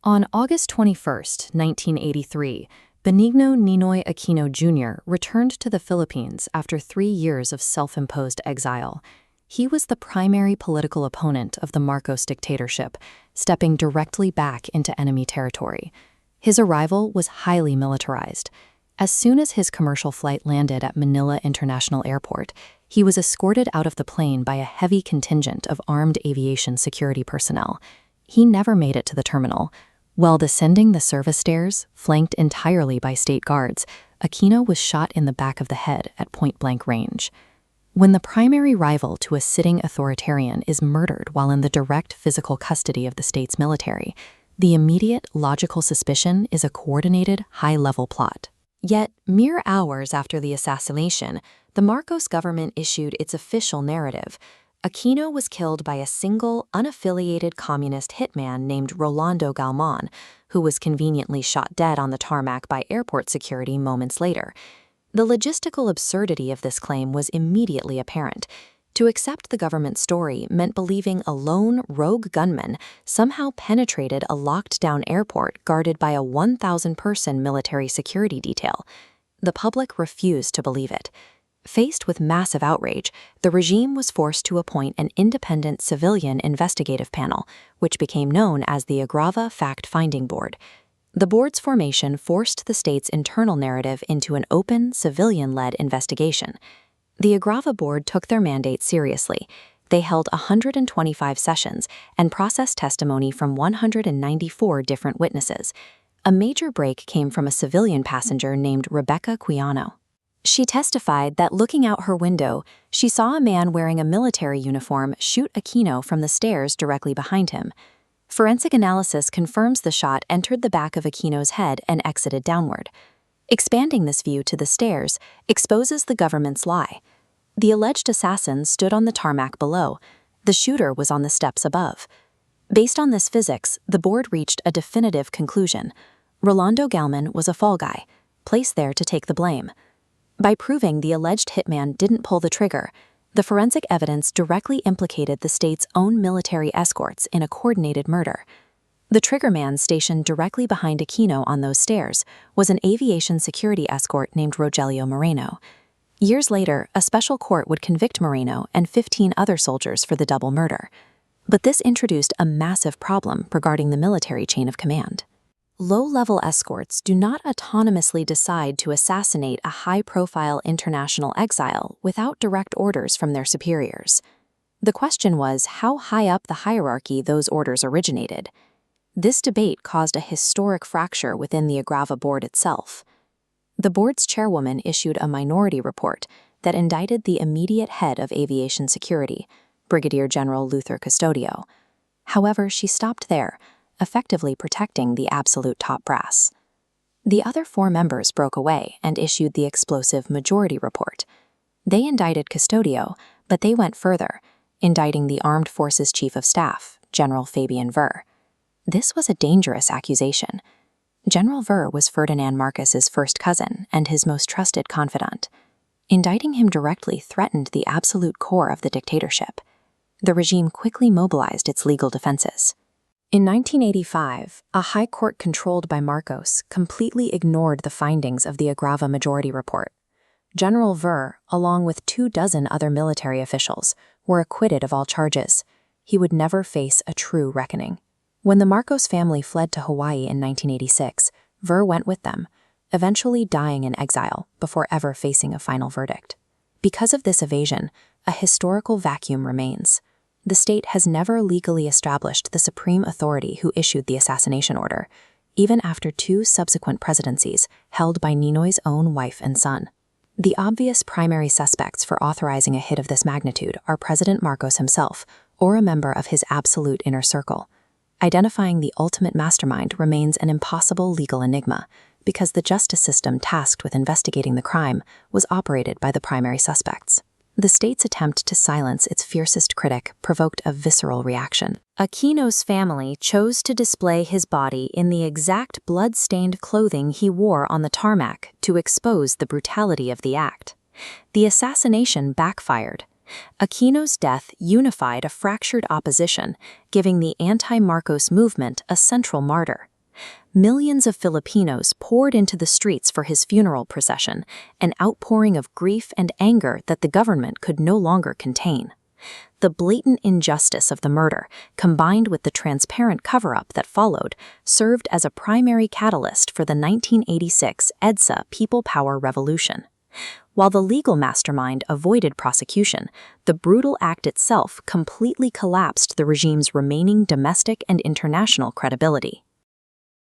On August 21, 1983, Benigno Ninoy Aquino Jr. returned to the Philippines after 3 years of self-imposed exile. He was the primary political opponent of the Marcos dictatorship, stepping directly back into enemy territory. His arrival was highly militarized. As soon as his commercial flight landed at Manila International Airport, he was escorted out of the plane by a heavy contingent of armed aviation security personnel. He never made it to the terminal. While descending the service stairs, flanked entirely by state guards, Aquino was shot in the back of the head at point-blank range. When the primary rival to a sitting authoritarian is murdered while in the direct physical custody of the state's military, the immediate logical suspicion is a coordinated, high-level plot. Yet, mere hours after the assassination, the Marcos government issued its official narrative. Aquino was killed by a single, unaffiliated communist hitman named Rolando Galman, who was conveniently shot dead on the tarmac by airport security moments later. The logistical absurdity of this claim was immediately apparent. To accept the government story meant believing a lone, rogue gunman somehow penetrated a locked-down airport guarded by a 1,000-person military security detail. The public refused to believe it. Faced with massive outrage, the regime was forced to appoint an independent civilian investigative panel, which became known as the Agrava Fact-Finding Board. The board's formation forced the state's internal narrative into an open, civilian-led investigation. The Agrava Board took their mandate seriously. They held 125 sessions and processed testimony from 194 different witnesses. A major break came from a civilian passenger named Rebecca Quiano. She testified that looking out her window, she saw a man wearing a military uniform shoot Aquino from the stairs directly behind him. Forensic analysis confirms the shot entered the back of Aquino's head and exited downward. Expanding this view to the stairs exposes the government's lie. The alleged assassin stood on the tarmac below. The shooter was on the steps above. Based on this physics, the board reached a definitive conclusion. Rolando Galman was a fall guy, placed there to take the blame. By proving the alleged hitman didn't pull the trigger, the forensic evidence directly implicated the state's own military escorts in a coordinated murder. The triggerman stationed directly behind Aquino on those stairs was an aviation security escort named Rogelio Moreno. Years later, a special court would convict Moreno and 15 other soldiers for the double murder. But this introduced a massive problem regarding the military chain of command. Low-level escorts do not autonomously decide to assassinate a high-profile international exile without direct orders from their superiors. The question was how high up the hierarchy those orders originated. This debate caused a historic fracture within the Agrava Board itself. The board's chairwoman issued a minority report that indicted the immediate head of aviation security, Brigadier General Luther Custodio. However, she stopped there, effectively protecting the absolute top brass. The other 4 members broke away and issued the explosive majority report. They indicted Custodio, but they went further, indicting the Armed Forces Chief of Staff, General Fabian Ver. This was a dangerous accusation. General Ver was Ferdinand Marcos's first cousin and his most trusted confidant. Indicting him directly threatened the absolute core of the dictatorship. The regime quickly mobilized its legal defenses. In 1985, a high court controlled by Marcos completely ignored the findings of the Agrava Majority Report. General Ver, along with 24 other military officials, were acquitted of all charges. He would never face a true reckoning. When the Marcos family fled to Hawaii in 1986, Ver went with them, eventually dying in exile before ever facing a final verdict. Because of this evasion, a historical vacuum remains. The state has never legally established the supreme authority who issued the assassination order, even after 2 subsequent presidencies held by Ninoy's own wife and son. The obvious primary suspects for authorizing a hit of this magnitude are President Marcos himself or a member of his absolute inner circle. Identifying the ultimate mastermind remains an impossible legal enigma because the justice system tasked with investigating the crime was operated by the primary suspects. The state's attempt to silence its fiercest critic provoked a visceral reaction. Aquino's family chose to display his body in the exact blood-stained clothing he wore on the tarmac to expose the brutality of the act. The assassination backfired. Aquino's death unified a fractured opposition, giving the anti-Marcos movement a central martyr. Millions of Filipinos poured into the streets for his funeral procession, an outpouring of grief and anger that the government could no longer contain. The blatant injustice of the murder, combined with the transparent cover-up that followed, served as a primary catalyst for the 1986 EDSA People Power Revolution. While the legal mastermind avoided prosecution, the brutal act itself completely collapsed the regime's remaining domestic and international credibility.